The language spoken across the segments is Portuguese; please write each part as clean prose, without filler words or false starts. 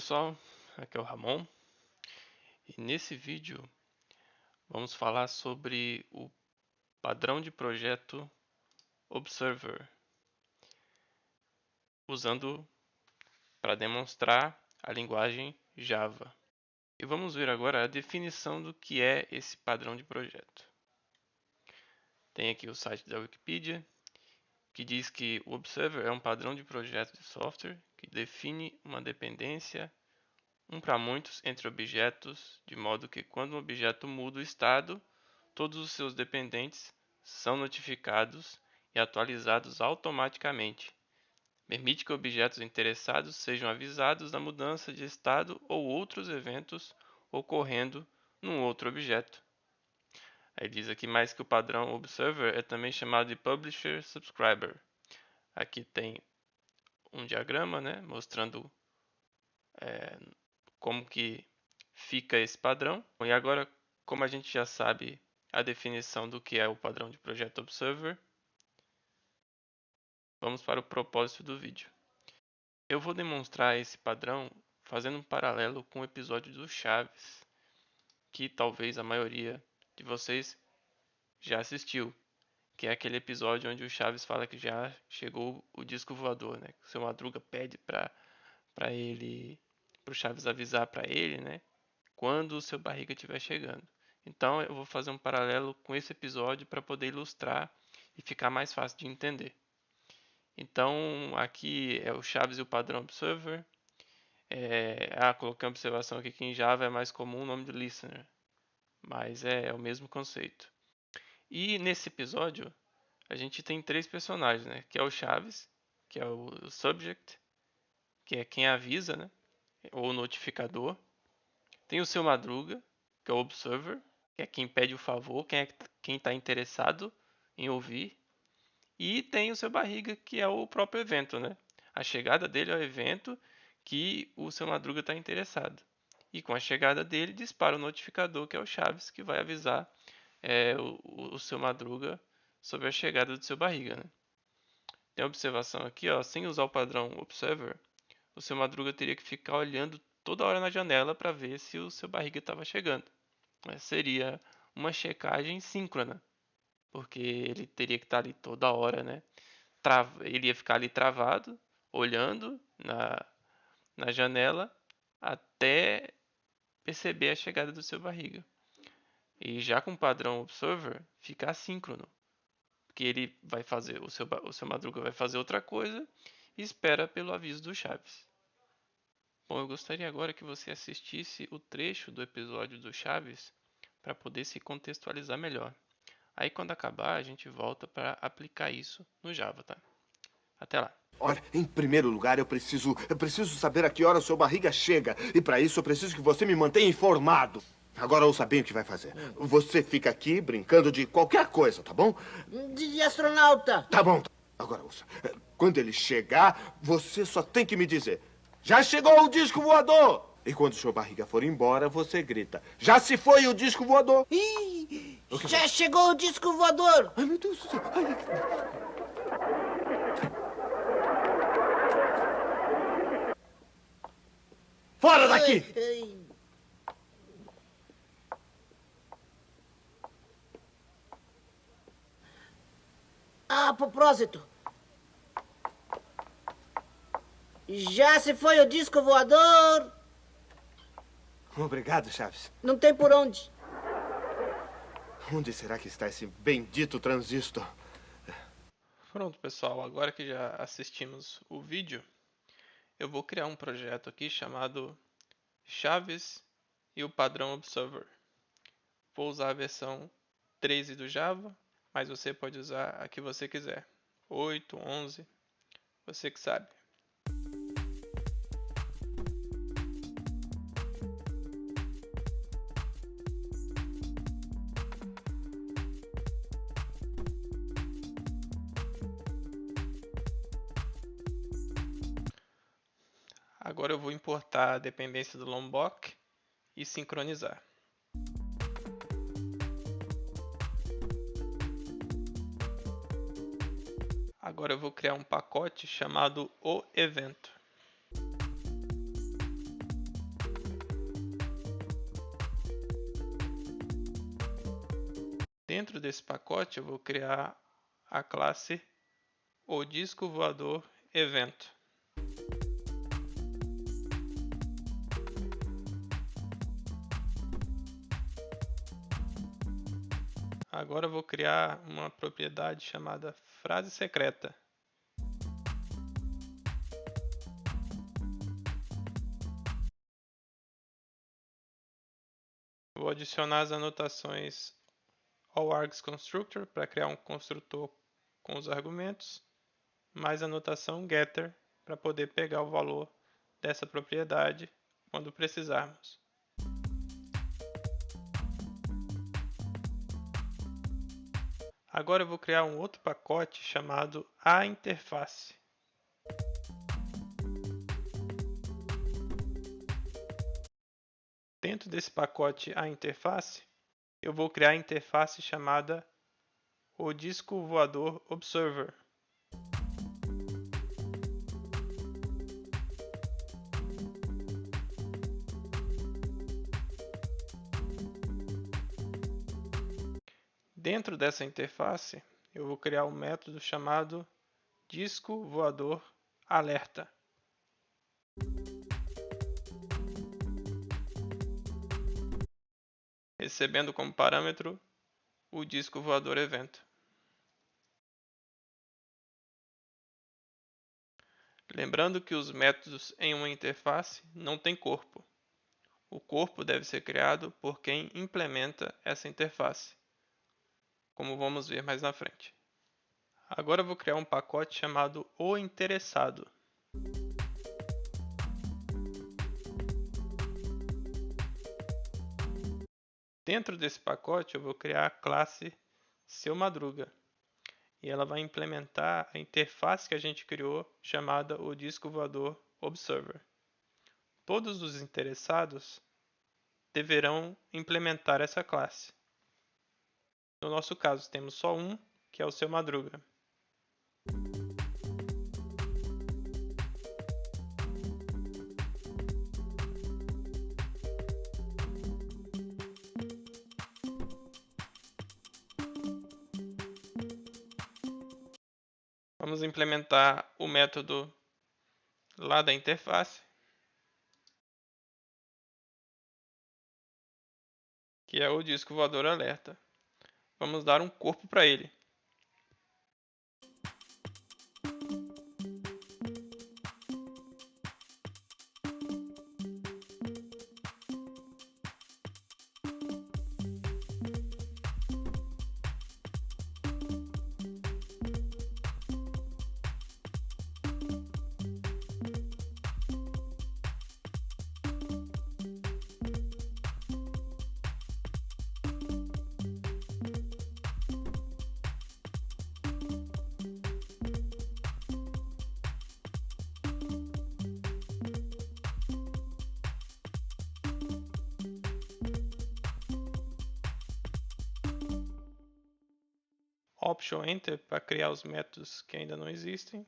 pessoal, aqui é o Ramon e nesse vídeo vamos falar sobre o padrão de projeto Observer, usando para demonstrar a linguagem Java. E vamos ver agora a definição do que é esse padrão de projeto. Tem aqui o site da Wikipedia, que diz que o Observer é um padrão de projeto de software que define uma dependência para muitos entre objetos, de modo que quando um objeto muda o estado, todos os seus dependentes são notificados e atualizados automaticamente. Permite que objetos interessados sejam avisados da mudança de estado ou outros eventos ocorrendo num outro objeto. Aí diz aqui mais que o padrão Observer é também chamado de Publisher Subscriber. Aqui tem um diagrama, mostrando como que fica esse padrão. E agora, como a gente já sabe a definição do que é o padrão de projeto Observer, vamos para o propósito do vídeo. Eu vou demonstrar esse padrão fazendo um paralelo com o episódio do Chaves, que talvez a maioria de vocês já assistiu, que é aquele episódio onde o Chaves fala que já chegou o disco voador, que o seu Madruga pede para o Chaves avisar para ele, quando o seu Barriga estiver chegando. Então eu vou fazer um paralelo com esse episódio para poder ilustrar e ficar mais fácil de entender. Então aqui é o Chaves e o padrão Observer. Coloquei uma observação aqui que em Java é mais comum o nome de listener, mas é o mesmo conceito. E nesse episódio a gente tem três personagens, que é o Chaves, que é o subject, que é quem avisa, ou notificador. Tem o seu Madruga, que é o observer, que é quem pede o favor, quem está interessado em ouvir. E tem o seu Barriga, que é o próprio evento, A chegada dele é o evento que o seu Madruga está interessado. E com a chegada dele, dispara o notificador, que é o Chaves, que vai avisar o seu Madruga sobre a chegada do seu Barriga, Tem uma observação aqui, sem usar o padrão Observer, o seu Madruga teria que ficar olhando toda hora na janela para ver se o seu Barriga estava chegando. Seria uma checagem síncrona, porque ele teria que estar ali toda hora, ele ia ficar ali travado, olhando na janela até perceber a chegada do seu Barriga. E já com o padrão Observer, fica assíncrono, porque ele vai fazer, o seu Madruga vai fazer outra coisa e espera pelo aviso do Chaves. Bom, eu gostaria agora que você assistisse o trecho do episódio do Chaves para poder se contextualizar melhor. Aí quando acabar, a gente volta para aplicar isso no Java, tá? Até lá. Olha, em primeiro lugar, eu preciso saber a que hora o seu Barriga chega. E para isso eu preciso que você me mantenha informado. Agora ouça bem o que vai fazer. Você fica aqui brincando de qualquer coisa, tá bom? De astronauta. Tá bom. Agora ouça. Quando ele chegar, você só tem que me dizer: já chegou o disco voador! E quando o seu Barriga for embora, você grita: já se foi o disco voador! Ih, já chegou o disco voador! Ai, meu Deus do céu! Ai. Fora daqui! Ai. A propósito, já se foi o disco voador? Obrigado, Chaves. Não tem por onde. Onde será que está esse bendito transistor? Pronto, pessoal. Agora que já assistimos o vídeo, eu vou criar um projeto aqui chamado Chaves e o padrão Observer. Vou usar a versão 13 do Java, mas você pode usar a que você quiser. 8, 11, você que sabe. Agora eu vou importar a dependência do Lombok e sincronizar. Agora eu vou criar um pacote chamado o evento. Dentro desse pacote eu vou criar a classe o disco voador evento. Agora eu vou criar uma propriedade chamada frase secreta. Vou adicionar as anotações ao args constructor para criar um construtor com os argumentos, mais a anotação getter para poder pegar o valor dessa propriedade quando precisarmos. Agora eu vou criar um outro pacote chamado aInterface. Dentro desse pacote aInterface, eu vou criar a interface chamada o disco voador observer. Dentro dessa interface, eu vou criar um método chamado disco voador alerta. Recebendo como parâmetro o disco voador evento. Lembrando que os métodos em uma interface não têm corpo. O corpo deve ser criado por quem implementa essa interface, como vamos ver mais na frente. Agora eu vou criar um pacote chamado o interessado. Dentro desse pacote eu vou criar a classe seu madruga. E ela vai implementar a interface que a gente criou, chamada o disco voador observer. Todos os interessados deverão implementar essa classe. No nosso caso, temos só um, que é o seu madruga. Vamos implementar o método lá da interface, que é o disco voador alerta. Vamos dar um corpo para ele. Option Enter para criar os métodos que ainda não existem.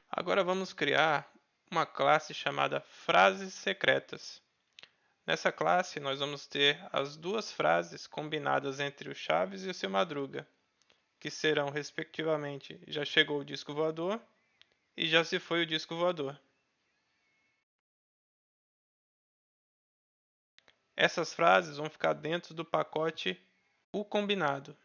Agora vamos criar uma classe chamada frases secretas. Nessa classe nós vamos ter as duas frases combinadas entre o Chaves e o seu Madruga, que serão respectivamente já chegou o disco voador e já se foi o disco voador. Essas frases vão ficar dentro do pacote o combinado.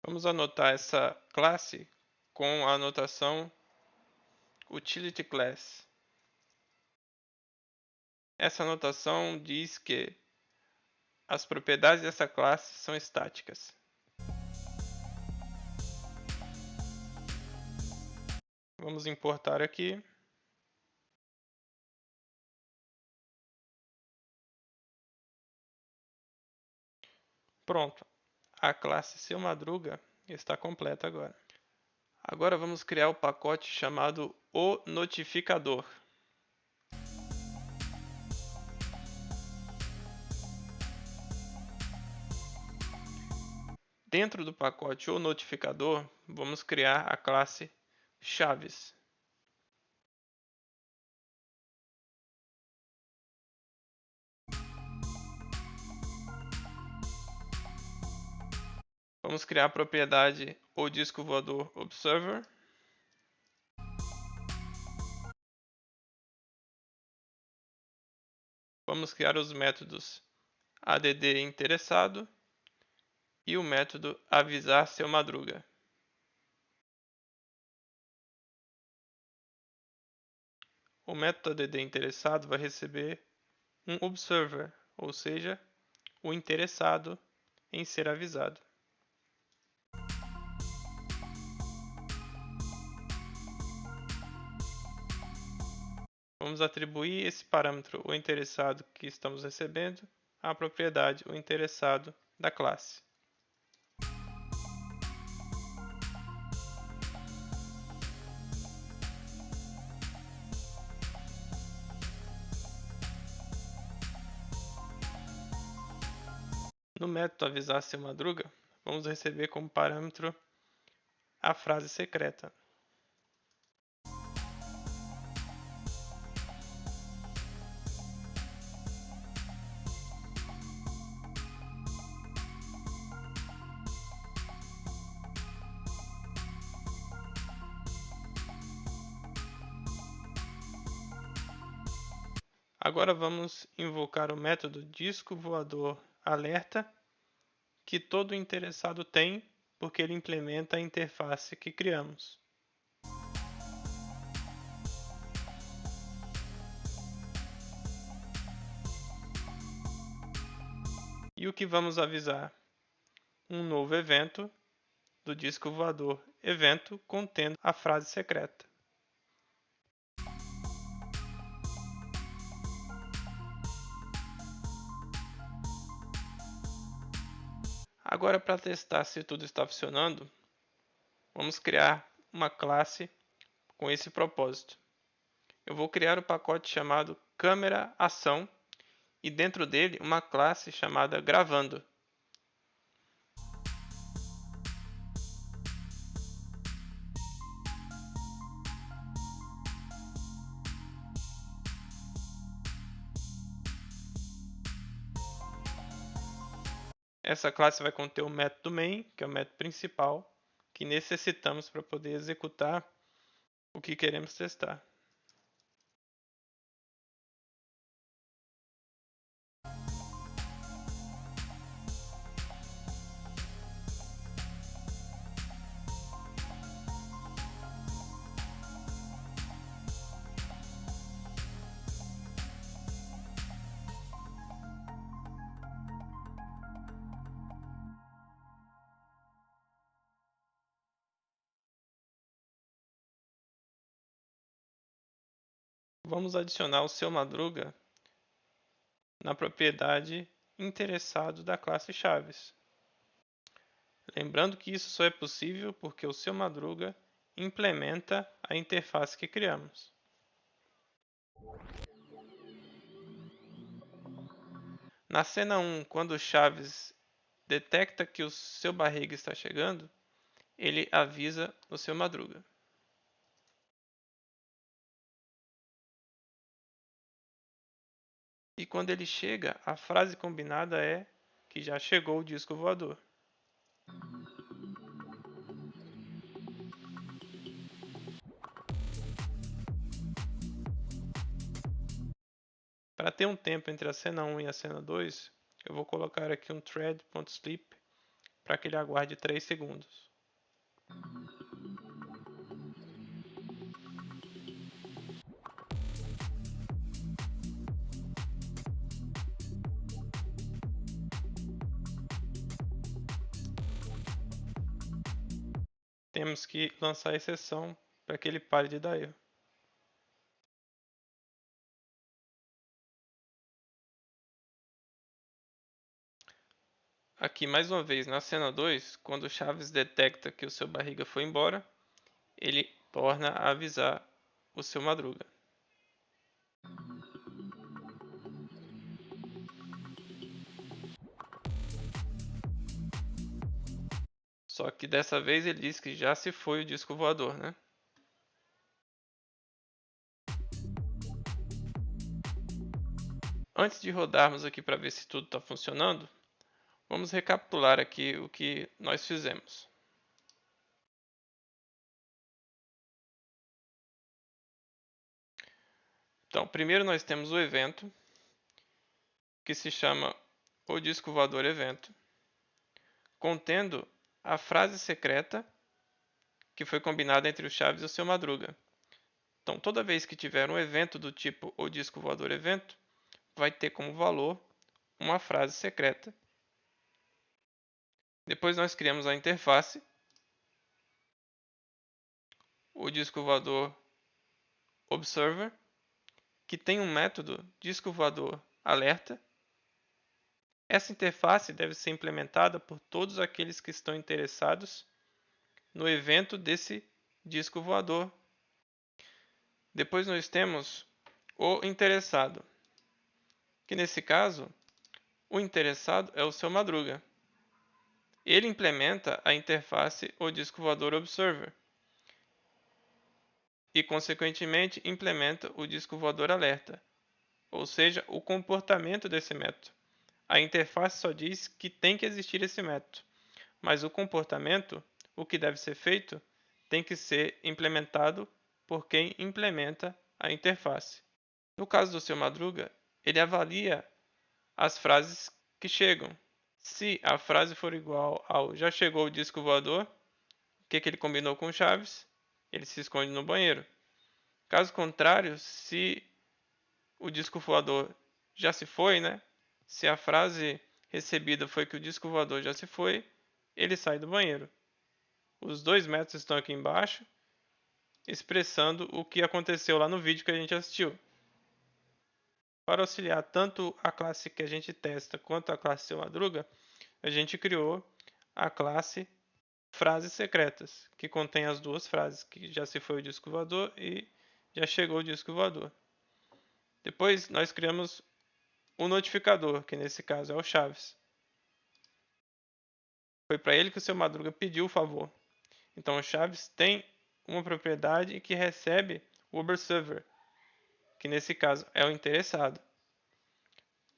Vamos anotar essa classe com a anotação utility class. Essa anotação diz que as propriedades dessa classe são estáticas. Vamos importar aqui. Pronto. A classe seu madruga está completa agora. Agora vamos criar o pacote chamado o notificador. Dentro do pacote o notificador, vamos criar a classe chaves. Vamos criar a propriedade o disco voador observer. Vamos criar os métodos add interessado e o método avisar seu madruga. O método add interessado vai receber um observer, ou seja, o interessado em ser avisado. Vamos atribuir esse parâmetro, o interessado que estamos recebendo, à propriedade, o interessado da classe. No método avisar seu madruga, vamos receber como parâmetro a frase secreta. Agora vamos invocar o método disco voador alerta, que todo interessado tem, porque ele implementa a interface que criamos. E o que vamos avisar? Um novo evento do disco voador evento contendo a frase secreta. Agora, para testar se tudo está funcionando, vamos criar uma classe com esse propósito. Eu vou criar um pacote chamado câmera ação e dentro dele uma classe chamada gravando. Essa classe vai conter o método main, que é o método principal, que necessitamos para poder executar o que queremos testar. Vamos adicionar o seu madruga na propriedade interessado da classe chaves. Lembrando que isso só é possível porque o seu madruga implementa a interface que criamos. Na cena 1, quando o Chaves detecta que o seu barriga está chegando, ele avisa o seu madruga. E quando ele chega, a frase combinada é que já chegou o disco voador. Para ter um tempo entre a cena 1 e a cena 2, eu vou colocar aqui um thread.sleep para que ele aguarde 3 segundos. Temos que lançar a exceção para que ele pare de dar erro. Aqui mais uma vez na cena 2, quando o Chaves detecta que o seu barriga foi embora, ele torna a avisar o seu Madruga. Só que dessa vez ele diz que já se foi o disco voador, né? Antes de rodarmos aqui para ver se tudo está funcionando, vamos recapitular aqui o que nós fizemos. Então, primeiro nós temos o evento, que se chama o disco voador evento, contendo a frase secreta que foi combinada entre o Chaves e o seu Madruga. Então, toda vez que tiver um evento do tipo o disco voador evento, vai ter como valor uma frase secreta. Depois nós criamos a interface, o disco voador observer, que tem um método disco voador alerta. Essa interface deve ser implementada por todos aqueles que estão interessados no evento desse disco voador. Depois nós temos o interessado, que nesse caso, o interessado é o seu Madruga. Ele implementa a interface o disco voador observer e, consequentemente, implementa o disco voador alerta, ou seja, o comportamento desse método. A interface só diz que tem que existir esse método, mas o comportamento, o que deve ser feito, tem que ser implementado por quem implementa a interface. No caso do seu Madruga, ele avalia as frases que chegam. Se a frase for igual ao já chegou o disco voador, o que ele combinou com o Chaves? Ele se esconde no banheiro. Caso contrário, se o disco voador já se foi, né? Se a frase recebida foi que o disco voador já se foi, ele sai do banheiro. Os dois métodos estão aqui embaixo, expressando o que aconteceu lá no vídeo que a gente assistiu. Para auxiliar tanto a classe que a gente testa quanto a classe seu Madruga, a gente criou a classe frases secretas, que contém as duas frases, que já se foi o disco voador e já chegou o disco voador. Depois nós criamos o notificador, que nesse caso é o Chaves. Foi para ele que o seu Madruga pediu o favor. Então o Chaves tem uma propriedade que recebe o observer, que nesse caso é o interessado.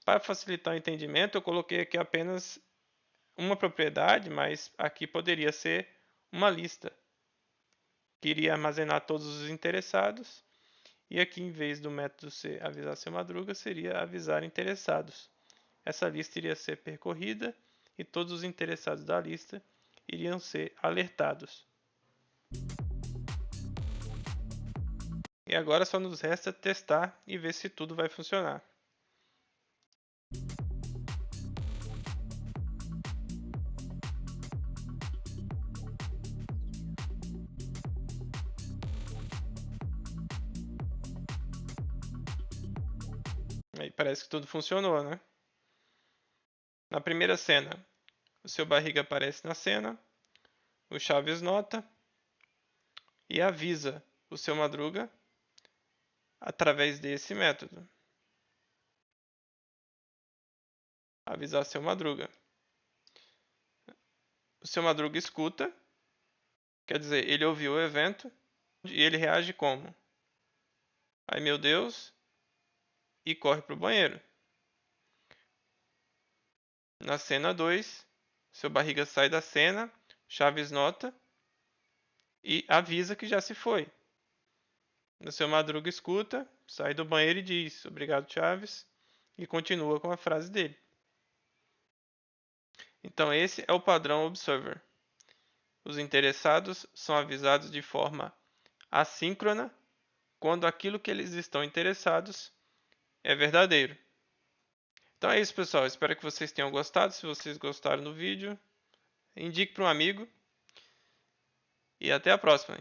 Para facilitar o entendimento, eu coloquei aqui apenas uma propriedade, mas aqui poderia ser uma lista, que iria armazenar todos os interessados, e aqui em vez do método ser avisar seu Madruga, seria avisar interessados. Essa lista iria ser percorrida e todos os interessados da lista iriam ser alertados. E agora só nos resta testar e ver se tudo vai funcionar. Aí parece que tudo funcionou, né? Na primeira cena, o seu Barriga aparece na cena, o Chaves nota e avisa o seu Madruga através desse método. Avisar seu Madruga. O seu Madruga escuta, quer dizer, ele ouviu o evento e ele reage como? Ai meu Deus, e corre para o banheiro. Na cena 2, seu Barriga sai da cena, Chaves nota e avisa que já se foi. O seu Madruga escuta, sai do banheiro e diz obrigado Chaves e continua com a frase dele. Então esse é o padrão observer. Os interessados são avisados de forma assíncrona quando aquilo que eles estão interessados é verdadeiro. Então é isso, pessoal. Espero que vocês tenham gostado. Se vocês gostaram do vídeo, indique para um amigo. E até a próxima.